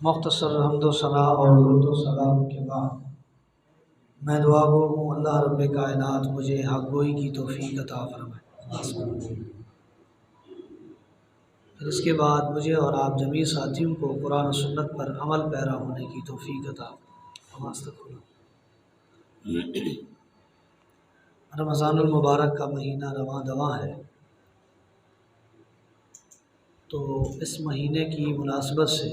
مختصر حمد و ثنا اور درود و سلام کے بعد میں دعا گو ہوں اللہ رب کائنات مجھے حق گوئی کی توفیق عطا فرمائے۔ پھر اس کے بعد مجھے اور آپ جمیع ساتھیوں کو قرآن و سنت پر عمل پیرا ہونے کی توفیق عطا فرمائے۔ رمضان المبارک کا مہینہ رواں دواں ہے، تو اس مہینے کی مناسبت سے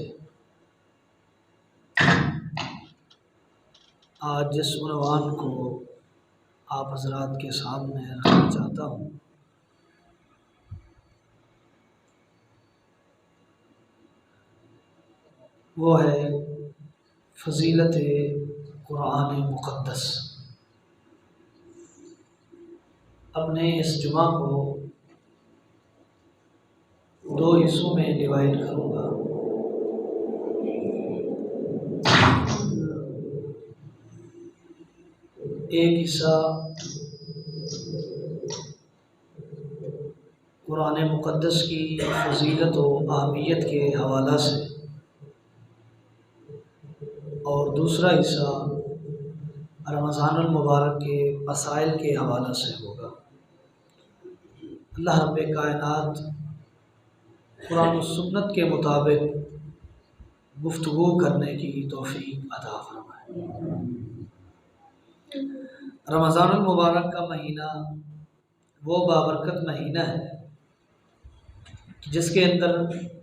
آج جس عنوان کو آپ حضرات کے سامنے رکھنا چاہتا ہوں وہ ہے فضیلت قرآن مقدس۔ اپنے اس جمعہ کو دو حصوں میں ڈیوائڈ کروں گا۔ ایک حصہ قرآن مقدس کی فضیلت و اہمیت کے حوالہ سے اور دوسرا حصہ رمضان المبارک کے مسائل کے حوالہ سے ہوگا۔ اللہ رب کائنات قرآن و سنت کے مطابق گفتگو کرنے کی توفیق عطا فرمائے۔ رمضان المبارک کا مہینہ وہ بابرکت مہینہ ہے جس کے اندر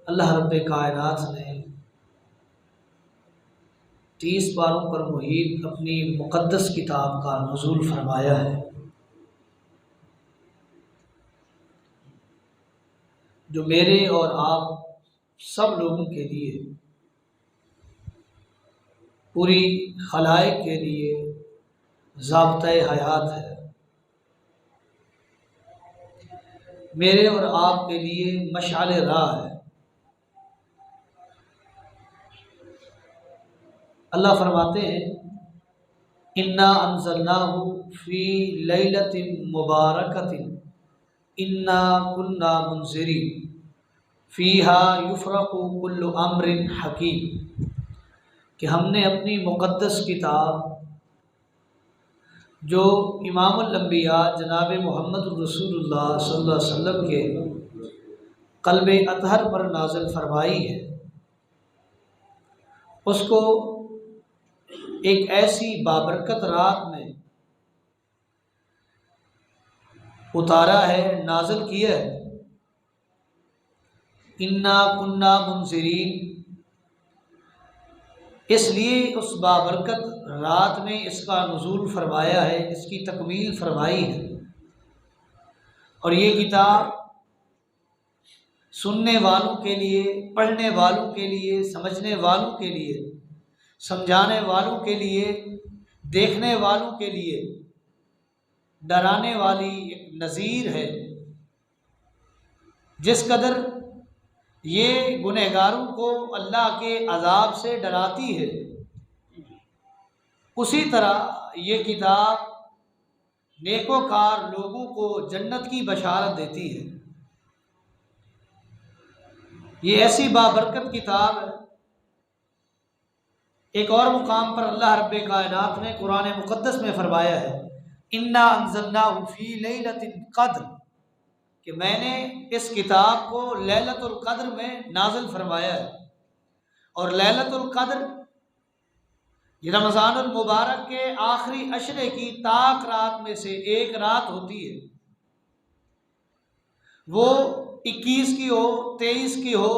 اللہ رب کائنات نے 30 پاروں پر محیط اپنی مقدس کتاب کا نزول فرمایا ہے، جو میرے اور آپ سب لوگوں کے لیے، پوری خلائق کے لیے ضابطۂ حیات ہے، میرے اور آپ کے لیے مشعل راہ ہے۔ اللہ فرماتے ہیں انا انزلناہ فی لیلۃ مبارکۃ انا کنا منذرین فیہا یفرق کل امر حکیم، کہ ہم نے اپنی مقدس کتاب جو امام الانبیاء جناب محمد رسول اللہ صلی اللہ علیہ وسلم کے قلب اطہر پر نازل فرمائی ہے، اس کو ایک ایسی بابرکت رات میں اتارا ہے، نازل کیا ہے۔ انا کنا منذرین، اس لیے اس بابرکت رات میں اس کا نزول فرمایا ہے، اس کی تکمیل فرمائی ہے۔ اور یہ کتاب سننے والوں کے لیے، پڑھنے والوں کے لیے، سمجھنے والوں کے لیے، سمجھانے والوں کے لیے، دیکھنے والوں کے لیے ڈرانے والی ایک نذیر ہے۔ جس قدر یہ گنہگاروں کو اللہ کے عذاب سے ڈراتی ہے، اسی طرح یہ کتاب نیکوکار لوگوں کو جنت کی بشارت دیتی ہے۔ یہ ایسی بابرکت کتاب ہے۔ ایک اور مقام پر اللہ رب کائنات نے قرآن مقدس میں فرمایا ہے انا انزلناہ فی لیلۃ القدر، کہ میں نے اس کتاب کو لیلۃ القدر میں نازل فرمایا ہے۔ اور لیلۃ القدر یہ رمضان المبارک کے آخری عشرے کی طاق رات میں سے ایک رات ہوتی ہے۔ وہ 21 کی ہو، 23 کی ہو،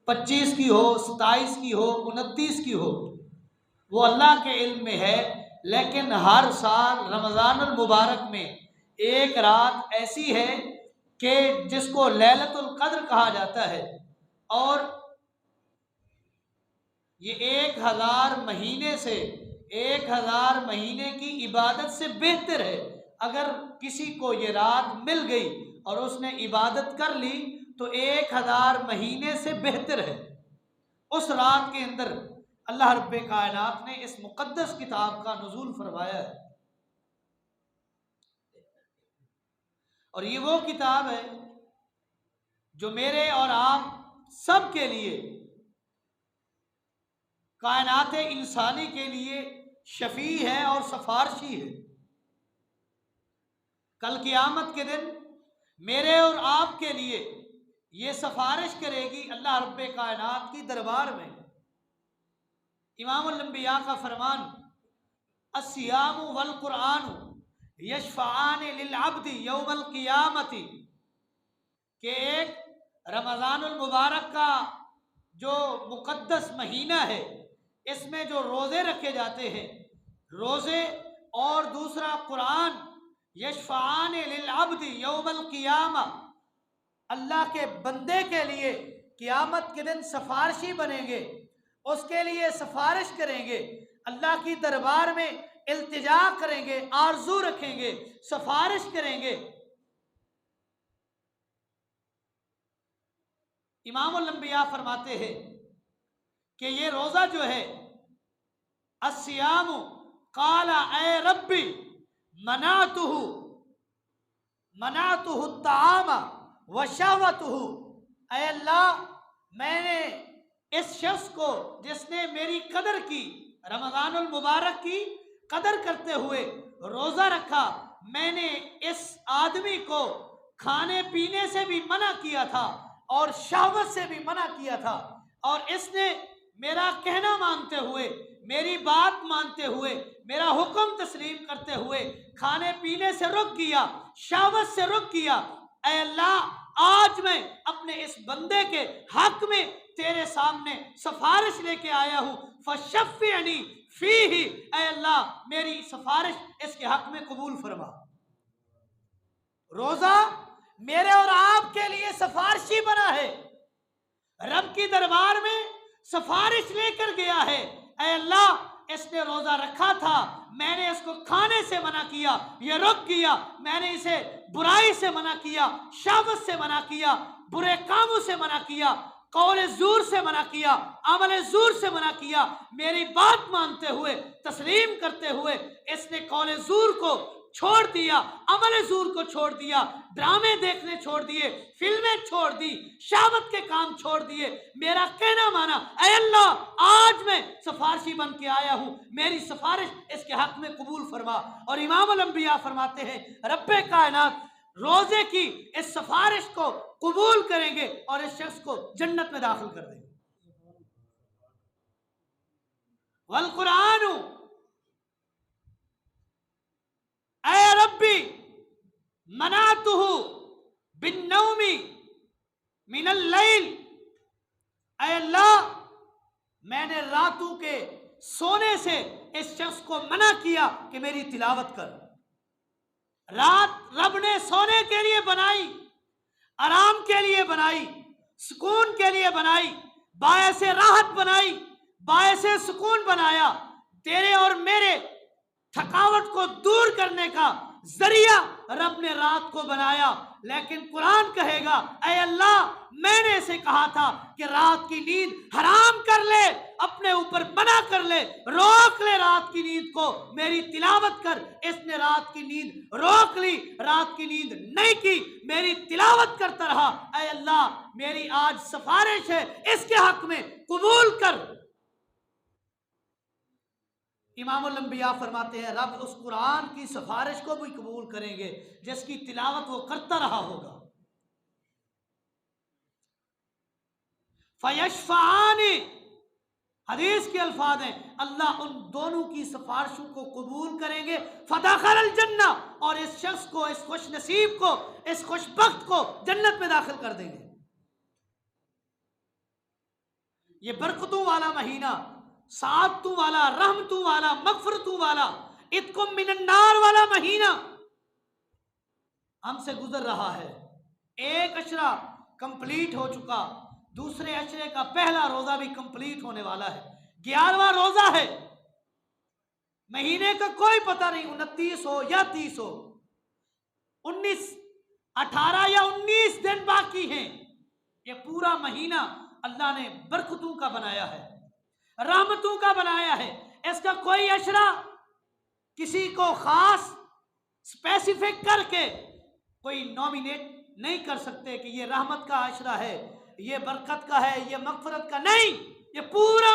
25 کی ہو، 27 کی ہو، 29 کی ہو، وہ اللہ کے علم میں ہے، لیکن ہر سال رمضان المبارک میں ایک رات ایسی ہے کہ جس کو لیلۃ القدر کہا جاتا ہے، اور یہ 1000 مہینے سے، 1000 مہینے کی عبادت سے بہتر ہے۔ اگر کسی کو یہ رات مل گئی اور اس نے عبادت کر لی تو 1000 مہینے سے بہتر ہے۔ اس رات کے اندر اللہ رب کائنات نے اس مقدس کتاب کا نزول فرمایا ہے، اور یہ وہ کتاب ہے جو میرے اور آپ سب کے لیے کائنات انسانی کے لیے شفیع ہے اور سفارشی ہے۔ کل قیامت کے دن میرے اور آپ کے لیے یہ سفارش کرے گی اللہ رب کائنات کی دربار میں۔ امام الانبیاء کا فرمان، الصیام والقرآن یشفعان للعبد یوم القیامت، کہ ایک رمضان المبارک کا جو مقدس مہینہ ہے، اس میں جو روزے رکھے جاتے ہیں، روزے اور دوسرا قرآن، یشفعان للعبد یوم القیامہ، اللہ کے بندے کے لیے قیامت کے دن سفارشی بنیں گے، اس کے لیے سفارش کریں گے، اللہ کی دربار میں التجا کریں گے، آرزو رکھیں گے، سفارش کریں گے۔ امام الانبیاء فرماتے ہیں کہ یہ روزہ جو ہے، الصیام قال اے ربی منعتہ الطعام وشہوتہ، اے اللہ میں نے اس شخص کو جس نے میری قدر کی، رمضان المبارک کی قدر کرتے ہوئے روزہ رکھا، میں نے اس آدمی کو کھانے پینے سے بھی منع کیا تھا اور شہوت سے بھی منع کیا تھا، اور اس نے میرا کہنا مانتے ہوئے، میری بات مانتے ہوئے، میرا حکم تسلیم کرتے ہوئے کھانے پینے سے رک گیا، شہوت سے رک گیا۔ اے اللہ آج میں اپنے اس بندے کے حق میں تیرے سامنے سفارش لے کے آیا ہوں، فشفعنی فیہ، اے اللہ میری سفارش اس کے حق میں قبول فرما۔ روزہ میرے اور آپ کے لیے سفارشی بنا ہے، رب کی دربار میں سفارش لے کر گیا ہے۔ اے اللہ اس نے روزہ رکھا تھا، میں نے اس کو کھانے سے منع کیا، یہ رک گیا، میں نے اسے برائی سے منع کیا، شہوت سے منع کیا، برے کاموں سے منع کیا، قول زور سے منع کیا، عمل زور سے منع کیا، میری بات مانتے ہوئے تسلیم کرتے ہوئے اس نے قول زور کو چھوڑ دیا، عمل زور کو چھوڑ دیا، ڈرامے دیکھنے چھوڑ دیے، فلمیں چھوڑ دی، شہوت کے کام چھوڑ دیے، میرا کہنا مانا۔ اے اللہ آج میں سفارشی بن کے آیا ہوں، میری سفارش اس کے حق میں قبول فرما۔ اور امام الانبیاء فرماتے ہیں رب کائنات روزے کی اس سفارش کو قبول کریں گے اور اس شخص کو جنت میں داخل کر دیں گے۔ والقرآن اے ربی منعتہ بالنوم من اللیل، اے اللہ میں نے راتوں کے سونے سے اس شخص کو منع کیا کہ میری تلاوت کر۔ رات رب نے سونے کے لیے بنائی، آرام کے لیے بنائی، سکون کے لیے بنائی، باعث راحت بنائی، باعث سکون بنایا، تیرے اور میرے تھکاوٹ کو دور کرنے کا ذریعہ رب نے رات کو بنایا۔ لیکن قرآن کہے گا اے اللہ میں نے اسے کہا تھا کہ رات کی نیند حرام کر لے، اپنے اوپر منع کر لے، روک لے رات کی نیند کو، میری تلاوت کر۔ اس نے رات کی نیند روک لی، رات کی نیند نہیں کی، میری تلاوت کرتا رہا۔ اے اللہ میری آج سفارش ہے، اس کے حق میں قبول کر۔ امام الانبیاء فرماتے ہیں رب اس قرآن کی سفارش کو بھی قبول کریں گے جس کی تلاوت وہ کرتا رہا ہوگا۔ فیشفعان، حدیث کے الفاظ ہیں اللہ ان دونوں کی سفارشوں کو قبول کریں گے، فدخل الجنہ، اور اس شخص کو، اس خوش نصیب کو، اس خوش بخت کو جنت میں داخل کر دیں گے۔ یہ برکتوں والا مہینہ، سعادتوں والا، رحمتوں والا، مغفرتوں والا، اتقم من النار والا مہینہ ہم سے گزر رہا ہے۔ ایک عشرہ کمپلیٹ ہو چکا، دوسرے عشرے کا پہلا روزہ بھی کمپلیٹ ہونے والا ہے، 11واں روزہ ہے۔ مہینے کا کوئی پتہ نہیں 29 ہو یا 30 ہو، 18 یا 19 دن باقی ہیں۔ یہ پورا مہینہ اللہ نے برکتوں کا بنایا ہے، رحمتوں کا بنایا ہے۔ اس کا کوئی عشرہ کسی کو خاص اسپیسیفک کر کے کوئی نومینیٹ نہیں کر سکتے کہ یہ رحمت کا عشرہ ہے، یہ برکت کا ہے، یہ مغفرت کا، نہیں، یہ پورا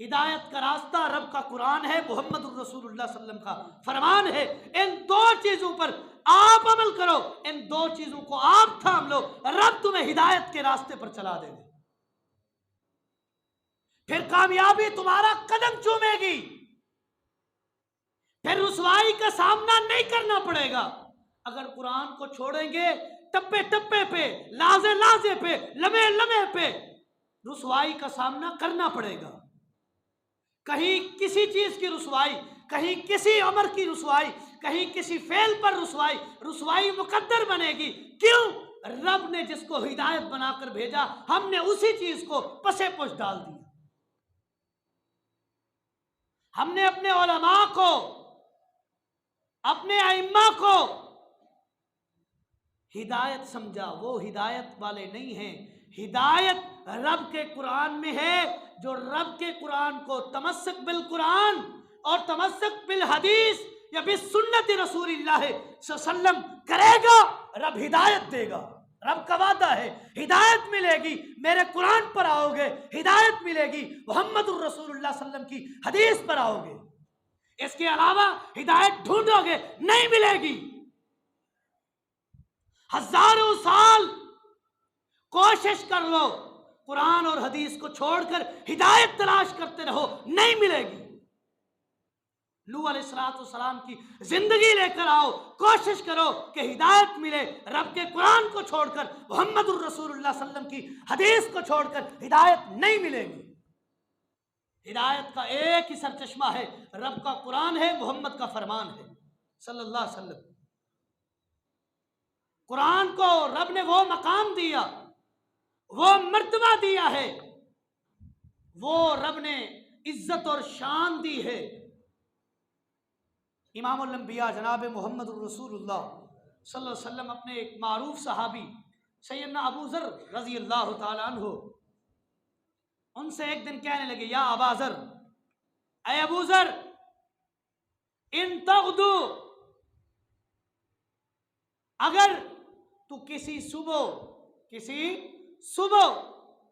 ہدایت کا راستہ رب کا قرآن ہے، محمد الرسول اللہ صلی اللہ علیہ وسلم کا فرمان ہے۔ ان دو چیزوں پر آپ عمل کرو، ان دو چیزوں کو آپ تھام لو، رب تمہیں ہدایت کے راستے پر چلا دے گا، پھر کامیابی تمہارا قدم چومے گی، پھر رسوائی کا سامنا نہیں کرنا پڑے گا۔ اگر قرآن کو چھوڑیں گے ٹپے ٹپے پہ، لازے لازے پہ، لمحے لمحے پہ رسوائی کا سامنا کرنا پڑے گا، کہیں کسی چیز کی رسوائی، کہیں کسی عمر کی رسوائی، کہیں کسی فعل پر رسوائی، رسوائی مقدر بنے گی۔ کیوں؟ رب نے جس کو ہدایت بنا کر بھیجا، ہم نے اسی چیز کو پسے پش ڈال دیا۔ ہم نے اپنے علماء کو، اپنے ائمہ کو ہدایت سمجھا، وہ ہدایت والے نہیں ہیں۔ ہدایت رب کے قرآن میں ہے، جو رب کے قرآن کو تمسک بالقرآن اور تمسک بالحدیث یا بسنت رسول اللہ صلی اللہ علیہ وسلم کرے گا، رب ہدایت دے گا۔ رب کا وعدہ ہے، ہدایت ملے گی، میرے قرآن پر آؤ گے ہدایت ملے گی، محمد الرسول اللہ صلی اللہ علیہ وسلم کی حدیث پر آؤ گے، اس کے علاوہ ہدایت ڈھونڈو گے نہیں ملے گی۔ ہزاروں سال کوشش کر لو، قرآن اور حدیث کو چھوڑ کر ہدایت تلاش کرتے رہو، نہیں ملے گی۔ نوح علیہ السلام کی زندگی لے کر آؤ، کوشش کرو کہ ہدایت ملے، رب کے قرآن کو چھوڑ کر، محمد الرسول اللہ صلی اللہ علیہ وسلم کی حدیث کو چھوڑ کر ہدایت نہیں ملے گی۔ ہدایت کا ایک ہی سرچشمہ ہے، رب کا قرآن ہے، محمد کا فرمان ہے صلی اللہ علیہ وسلم۔ قرآن کو رب نے وہ مقام دیا، وہ مرتبہ دیا ہے، وہ رب نے عزت اور شان دی ہے۔ امام الانبیاء جناب محمد الرسول اللہ صلی اللہ علیہ وسلم اپنے ایک معروف صحابی سیدنا ابو ذر رضی اللہ تعالی عنہ، ان سے ایک دن کہنے لگے، یا ابا ذر، اے ابو ذر، ان تغدو، اگر تو کسی صبح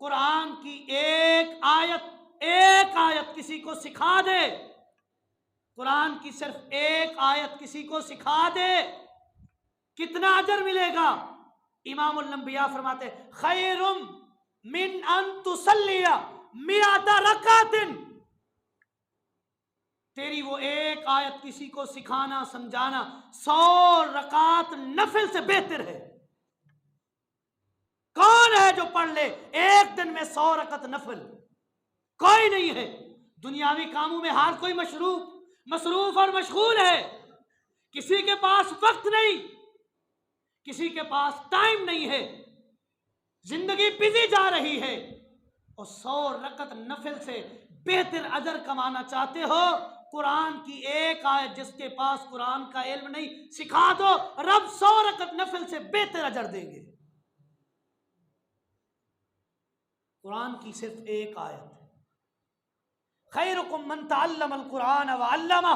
قرآن کی ایک آیت کسی کو سکھا دے، قرآن کی صرف ایک آیت کسی کو سکھا دے، کتنا اجر ملے گا؟ امام الانبیاء فرماتے خیر من ان تصلی مئۃ رکعۃ، تیری وہ ایک آیت کسی کو سکھانا سمجھانا 100 رکعات نفل سے بہتر ہے۔ کون ہے جو پڑھ لے ایک دن میں 100 رکعت نفل؟ کوئی نہیں ہے۔ دنیاوی کاموں میں ہر کوئی مصروف اور مشغول ہے، کسی کے پاس وقت نہیں، کسی کے پاس ٹائم نہیں ہے، زندگی بزی جا رہی ہے، اور 100 رکعت نفل سے بہتر اجر کمانا چاہتے ہو؟ قرآن کی ایک آیت جس کے پاس قرآن کا علم نہیں سکھا دو، رب 100 رکعت نفل سے بہتر اجر دیں گے۔ قرآن کی صرف ایک آیت ہے، خیرکم من تعلم القرآن وعلمہ،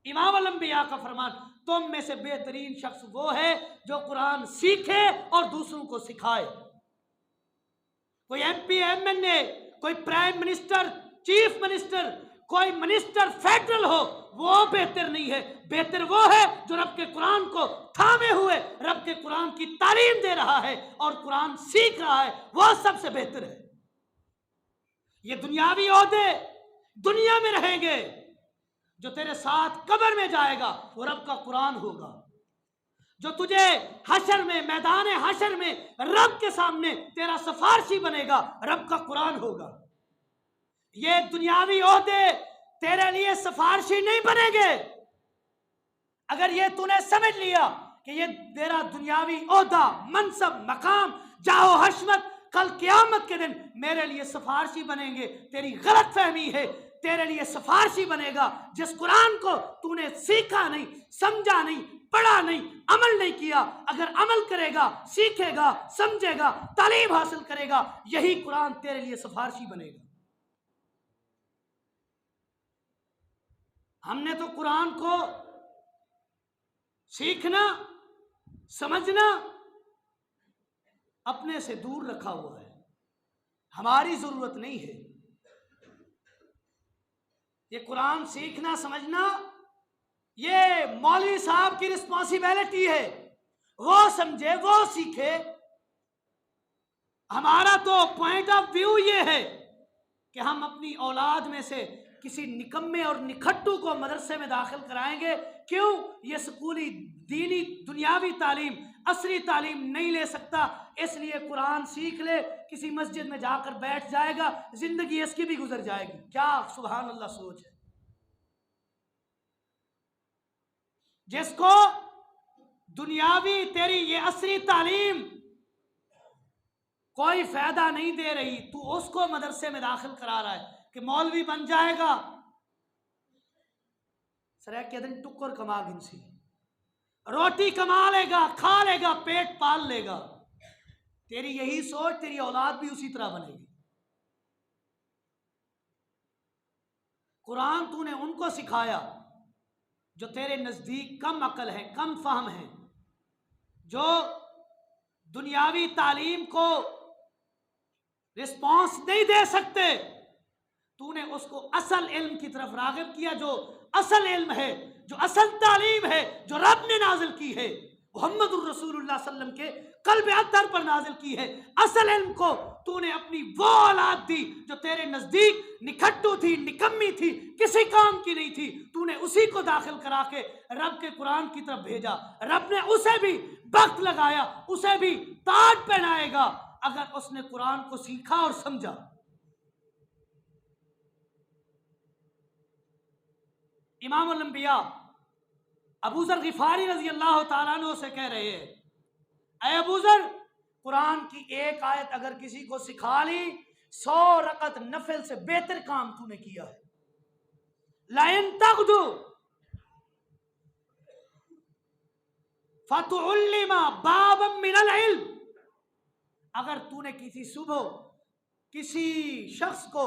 امام الانبیاء کا فرمان، تم میں سے بہترین شخص وہ ہے جو قرآن سیکھے اور دوسروں کو سکھائے۔ کوئی ایم پی ایم این اے، کوئی پرائم منسٹر، چیف منسٹر، کوئی منسٹر فیڈرل ہو، وہ بہتر نہیں ہے، بہتر وہ ہے جو رب کے قرآن کو تھامے ہوئے رب کے قرآن کی تعلیم دے رہا ہے اور قرآن سیکھ رہا ہے، وہ سب سے بہتر ہے۔ یہ دنیاوی عہدے دنیا میں رہیں گے، جو تیرے ساتھ قبر میں جائے گا وہ رب کا قرآن ہوگا، جو تجھے حشر میں، میدان حشر میں رب کے سامنے تیرا سفارشی بنے گا، رب کا قرآن ہوگا۔ یہ دنیاوی عہدے تیرے لیے سفارشی نہیں بنیں گے۔ اگر یہ تو نے سمجھ لیا کہ یہ تیرا دنیاوی عہدہ، منصب، مقام، جاہ و حشمت کل قیامت کے دن میرے لیے سفارشی بنیں گے، تیری غلط فہمی ہے۔ تیرے لیے سفارشی بنے گا جس قرآن کو تو نے سیکھا نہیں، سمجھا نہیں، پڑھا نہیں، عمل نہیں کیا۔ اگر عمل کرے گا، سیکھے گا، سمجھے گا، تعلیم حاصل کرے گا، یہی قرآن تیرے لیے سفارشی بنے گا۔ ہم نے تو قرآن کو سیکھنا، سمجھنا اپنے سے دور رکھا ہوا ہے، ہماری ضرورت نہیں ہے۔ یہ قرآن سیکھنا سمجھنا یہ مولوی صاحب کی رسپانسبلٹی ہے، وہ سمجھے وہ سیکھے۔ ہمارا تو پوائنٹ آف ویو یہ ہے کہ ہم اپنی اولاد میں سے کسی نکمے اور نکھٹو کو مدرسے میں داخل کرائیں گے، کیوں؟ یہ سکولی دینی دنیاوی تعلیم عصری تعلیم نہیں لے سکتا، اس لیے قرآن سیکھ لے، کسی مسجد میں جا کر بیٹھ جائے گا، زندگی اس کی بھی گزر جائے گی۔ کیا سبحان اللہ سوچ ہے! جس کو دنیاوی تیری یہ عصری تعلیم کوئی فائدہ نہیں دے رہی، تو اس کو مدرسے میں داخل کرا رہا ہے کہ مولوی بن جائے گا، سرے کے دن ٹکر کما گنسی، روٹی کما لے گا، کھا لے گا، پیٹ پال لے گا۔ تیری یہی سوچ، تیری اولاد بھی اسی طرح بنے گی۔ قرآن تو نے ان کو سکھایا جو تیرے نزدیک کم عقل ہیں، کم فہم ہیں، جو دنیاوی تعلیم کو رسپانس نہیں دے سکتے، تو نے اس کو اصل علم کی طرف راغب کیا، جو اصل علم ہے، جو اصل تعلیم ہے، جو رب نے نازل کی ہے، محمد الرسول اللہ صلی اللہ علیہ وسلم کے قلب اطہر پر نازل کی ہے۔ اصل علم کو تو نے اپنی وہ اولاد دی جو تیرے نزدیک نکھٹو تھی، نکمی تھی، کسی کام کی نہیں تھی، تو نے اسی کو داخل کرا کے رب کے قرآن کی طرف بھیجا۔ رب نے اسے بھی وقت لگایا، اسے بھی تاج پہنائے گا اگر اس نے قرآن کو سیکھا اور سمجھا۔ امام الانبیاء ابو ذر غفاری رضی اللہ تعالیٰ عنہ سے کہہ رہے ہیں، اے ابو ذر، قرآن کی ایک آیت اگر کسی کو سکھا لی، 100 رکعت نفل سے بہتر کام تو نے کیا ہے۔ لَإِن تَغْدُو فَتُعُلِّمَ بَابًا مِّنَ الْعِلْمِ، اگر تو نے کسی صبح کسی شخص کو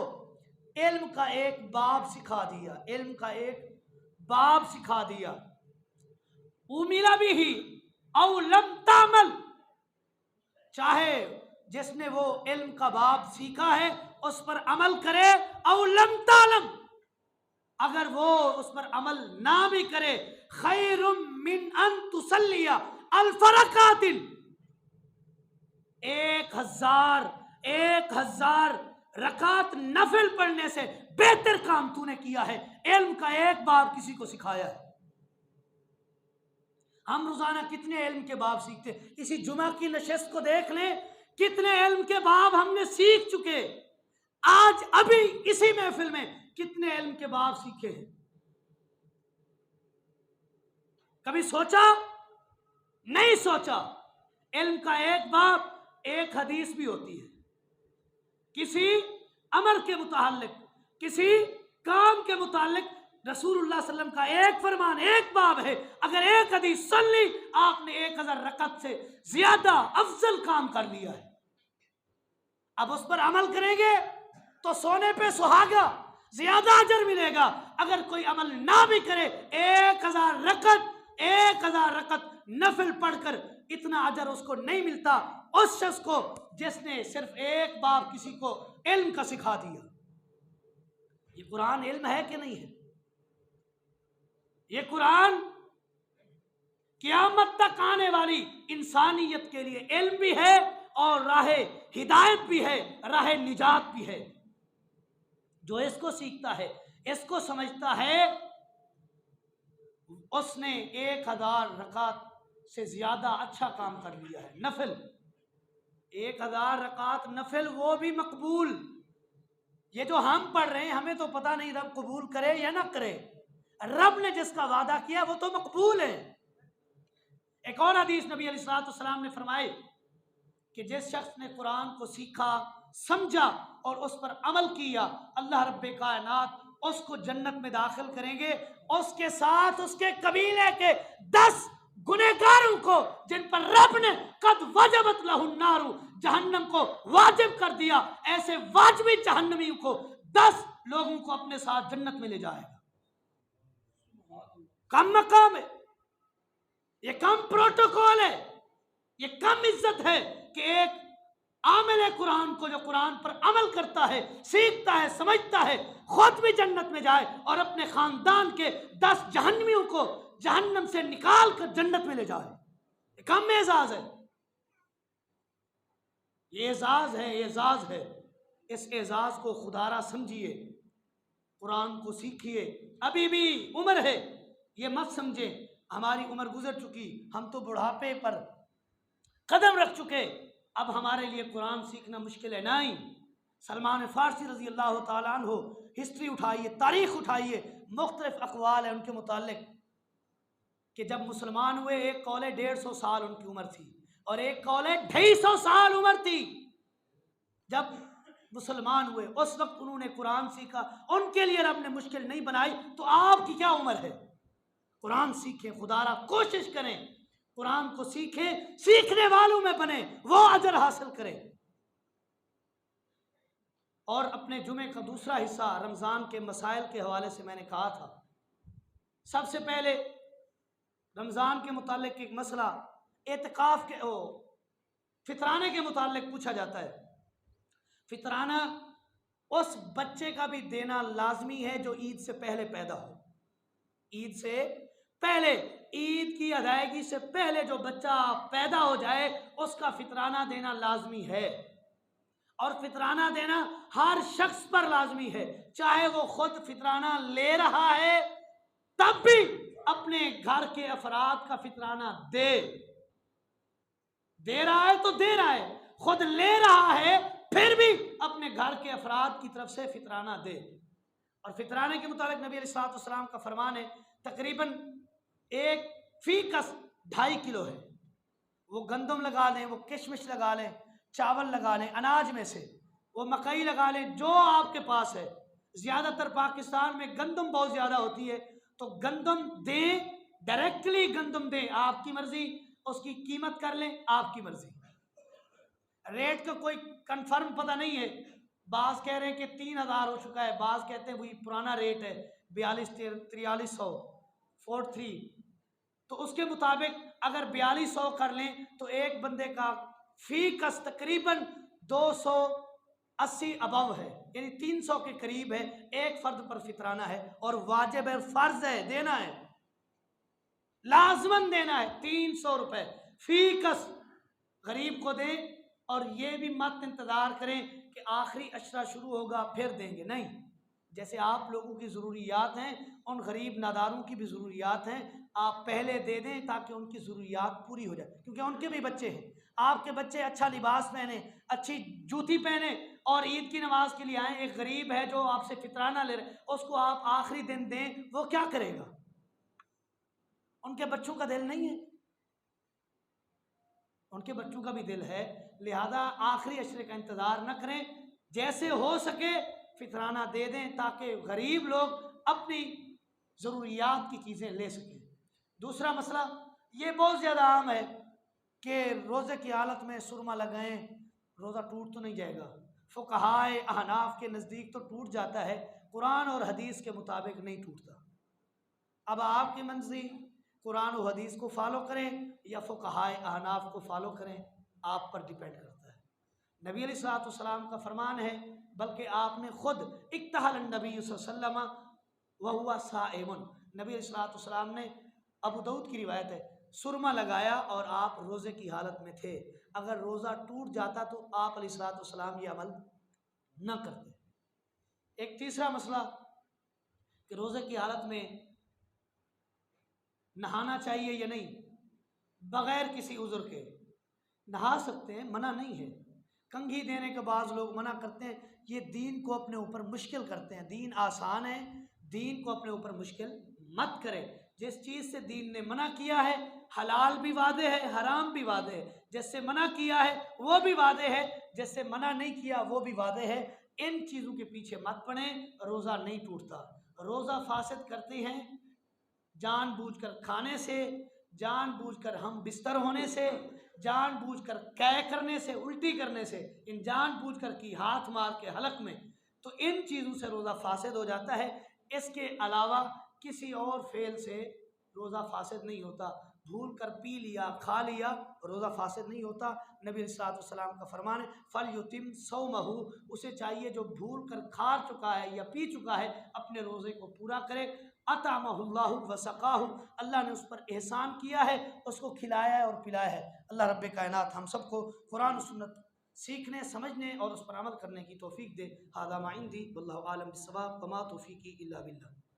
علم کا ایک باب سکھا دیا، علم کا ایک باب سکھا دیا، اُمِرَ بِهِ او لم تعمل، چاہے جس نے وہ علم کا باب سیکھا ہے اس پر عمل کرے، او لم تعلم، اگر وہ اس پر عمل نہ بھی کرے، خیر من ان تصلی 1000 رکعت، 1000 رکعت نفل پڑھنے سے بہتر کام تو نے کیا ہے، علم کا ایک باب کسی کو سکھایا ہے۔ ہم روزانہ کتنے علم کے باب سیکھتے، اسی جمعہ کی نشست کو دیکھ لیں، کتنے علم کے باب ہم نے سیکھ چکے۔ آج ابھی اسی محفل میں کتنے علم کے باب سیکھے ہیں؟ کبھی سوچا؟ نہیں سوچا۔ علم کا ایک باب ایک حدیث بھی ہوتی ہے، کسی امر کے متعلق، کسی کام کے متعلق رسول اللہ صلی اللہ علیہ وسلم کا ایک فرمان، ایک باب ہے، اگر ایک حدیث سن لی آپ نے 1000 رکعت سے زیادہ افضل کام کر لیا ہے۔ اب اس پر عمل کریں گے تو سونے پہ سہاگا، زیادہ اجر ملے گا۔ اگر کوئی عمل نہ بھی کرے، 1000 رکعت نفل پڑھ کر اتنا اجر اس کو نہیں ملتا اس شخص کو جس نے صرف ایک باب کسی کو علم کا سکھا دیا۔ یہ قرآن علم ہے کہ نہیں ہے؟ یہ قرآن قیامت تک آنے والی انسانیت کے لیے علم بھی ہے اور راہ ہدایت بھی ہے، راہ نجات بھی ہے۔ جو اس کو سیکھتا ہے، اس کو سمجھتا ہے، اس نے 1000 رکعت سے زیادہ اچھا کام کر لیا ہے۔ نفل 1000 رکعت نفل، وہ بھی مقبول۔ یہ جو ہم پڑھ رہے ہیں ہمیں تو پتہ نہیں رب قبول کرے یا نہ کرے، رب نے جس کا وعدہ کیا وہ تو مقبول ہے۔ ایک اور حدیث نبی علیہ الصلوۃ والسلام نے فرمائے کہ جس شخص نے قرآن کو سیکھا، سمجھا اور اس پر عمل کیا، اللہ رب کائنات اس کو جنت میں داخل کریں گے، اس کے ساتھ اس کے قبیلے کے 10 گنہگاروں کو جن پر رب نے قد وجبت لہ النار، جہنم کو واجب کر دیا، ایسے واجبی جہنمیوں کو 10 لوگوں کو اپنے ساتھ جنت میں لے جائے گا۔ کم مقام ہے، یہ کم پروٹوکول ہے، یہ کم عزت ہے کہ ایک عام حامل قرآن کو جو قرآن پر عمل کرتا ہے، سیکھتا ہے، سمجھتا ہے، خود بھی جنت میں جائے اور اپنے خاندان کے 10 جہنمیوں کو جہنم سے نکال کر جنت میں لے جائے۔ یہ کم اعزاز ہے، یہ اعزاز ہے، یہ اعزاز ہے۔ اس اعزاز کو خدا را سمجھیے، قرآن کو سیکھیے۔ ابھی بھی عمر ہے، یہ مت سمجھے ہماری عمر گزر چکی، ہم تو بڑھاپے پر قدم رکھ چکے، اب ہمارے لیے قرآن سیکھنا مشکل ہے۔ نہیں، سلمان فارسی رضی اللہ تعالیٰ عنہ، ہسٹری اٹھائیے، تاریخ اٹھائیے، مختلف اقوال ہیں ان کے متعلق کہ جب مسلمان ہوئے، ایک قول ہے 150 سال ان کی عمر تھی اور ایک قول ہے 250 سال عمر تھی جب مسلمان ہوئے۔ اس وقت انہوں نے قرآن سیکھا، ان کے لیے رب نے مشکل نہیں بنائی، تو آپ کی کیا عمر ہے؟ قرآن سیکھیں، خدا را کوشش کریں، قرآن کو سیکھیں، سیکھنے والوں میں بنیں، وہ اجر حاصل کریں۔ اور اپنے جمعے کا دوسرا حصہ رمضان کے مسائل کے حوالے سے میں نے کہا تھا، سب سے پہلے رمضان کے متعلق ایک مسئلہ اعتکاف کے فطرانے کے متعلق پوچھا جاتا ہے۔ فطرانہ اس بچے کا بھی دینا لازمی ہے جو عید سے پہلے پیدا ہو۔ عید سے پہلے، عید کی ادائیگی سے پہلے جو بچہ پیدا ہو جائے اس کا فطرانہ دینا لازمی ہے، اور فطرانہ دینا ہر شخص پر لازمی ہے، چاہے وہ خود فطرانہ لے رہا ہے تب بھی اپنے گھر کے افراد کا فطرانہ دے رہا ہے تو دے رہا ہے، خود لے رہا ہے پھر بھی اپنے گھر کے افراد کی طرف سے فطرانہ دے۔ اور فطرانے کے متعلق نبی علیہ السلام کا فرمان ہے، تقریباً ایک فی کس 2.5 کلو ہے۔ وہ گندم لگا لیں، وہ کشمش لگا لیں، چاول لگا لیں اناج میں سے، وہ مکئی لگا لیں، جو آپ کے پاس ہے۔ زیادہ تر پاکستان میں گندم بہت زیادہ ہوتی ہے، تو گندم دیں، ڈائریکٹلی گندم دیں، آپ کی مرضی، اس کی قیمت کر لیں، آپ کی مرضی۔ ریٹ کا کوئی کنفرم پتہ نہیں ہے، بعض کہہ رہے ہیں کہ 3000 ہو چکا ہے، بعض کہتے ہیں وہی پرانا ریٹ ہے 4300 43، تو اس کے مطابق اگر 4200 کر لیں تو ایک بندے کا فی کس تقریباً 280 ابو ہے، یعنی 300 کے قریب ہے، ایک فرد پر فطرانہ ہے، اور واجب ہے، فرض ہے، دینا ہے، لازماً دینا ہے 300 روپے فی کس۔ غریب کو دیں، اور یہ بھی مت انتظار کریں کہ آخری اشرا شروع ہوگا پھر دیں گے، نہیں، جیسے آپ لوگوں کی ضروریات ہیں ان غریب ناداروں کی بھی ضروریات ہیں، آپ پہلے دے دیں تاکہ ان کی ضروریات پوری ہو جائے، کیونکہ ان کے بھی بچے ہیں۔ آپ کے بچے اچھا لباس پہنے، اچھی جوتی پہنے اور عید کی نماز کے لیے آئیں، ایک غریب ہے جو آپ سے فطرانہ لے رہے، اس کو آپ آخری دن دیں، وہ کیا کرے گا؟ ان کے بچوں کا دل نہیں ہے، ان کے بچوں کا بھی دل ہے، لہذا آخری اشرے کا انتظار نہ کریں، جیسے ہو سکے فطرانہ دے دیں تاکہ غریب لوگ اپنی ضروریات کی چیزیں لے سکیں۔ دوسرا مسئلہ یہ بہت زیادہ عام ہے کہ روزے کی حالت میں سرما لگائیں، روزہ ٹوٹ تو نہیں جائے گا؟ فقہائے احناف کے نزدیک تو ٹوٹ جاتا ہے، قرآن اور حدیث کے مطابق نہیں ٹوٹتا۔ اب آپ کی مرضی، قرآن و حدیث کو فالو کریں یا فقہائے احناف کو فالو کریں، آپ پر ڈیپینڈ کرتا ہے۔ نبی علیہ السلام کا فرمان ہے، بلکہ آپ نے خود اکتحل النبی صلی اللہ علیہ وسلم وہو صائم، نبی علیہ السلام نے، ابو داؤد کی روایت ہے، سرما لگایا اور آپ روزے کی حالت میں تھے، اگر روزہ ٹوٹ جاتا تو آپ علیہ السلام یہ عمل نہ کرتے۔ ایک تیسرا مسئلہ کہ روزے کی حالت میں نہانا چاہیے یا نہیں، بغیر کسی عذر کے نہا سکتے ہیں، منع نہیں ہے۔ کنگھی دینے کے بعض لوگ منع کرتے ہیں، یہ دین کو اپنے اوپر مشکل کرتے ہیں، دین آسان ہے، دین کو اپنے اوپر مشکل مت کرے۔ جس چیز سے دین نے منع کیا ہے حلال بھی واضح ہے، حرام بھی واضح ہے، جس سے منع کیا ہے وہ بھی واضح ہے، جس سے منع نہیں کیا وہ بھی واضح ہے، ان چیزوں کے پیچھے مت پڑیں، روزہ نہیں ٹوٹتا۔ روزہ فاسد کرتے ہیں جان بوجھ کر کھانے سے، جان بوجھ کر ہم بستر ہونے سے، جان بوجھ کر قے کرنے سے، الٹی کرنے سے، ان جان بوجھ کر کی ہاتھ مار کے حلق میں، تو ان چیزوں سے روزہ فاسد ہو جاتا ہے۔ اس کے علاوہ کسی اور فعل سے روزہ فاسد نہیں ہوتا۔ بھول کر پی لیا کھا لیا روزہ فاسد نہیں ہوتا۔ نبی علیہ السلام کا فرمان ہے فَلْيُتِمْ صَوْمَهُ، اسے چاہیے جو بھول کر کھا چکا ہے یا پی چکا ہے اپنے روزے کو پورا کرے۔ اطعمہ اللہ وسقاہ، اللہ نے اس پر احسان کیا ہے، اس کو کھلایا ہے اور پلایا ہے۔ اللہ رب کائنات ہم سب کو قرآن و سنت سیکھنے سمجھنے اور اس پر عمل کرنے کی توفیق دے۔ ھذا ما عندی واللہ اعلم بالصواب وما توفیقی الا باللہ۔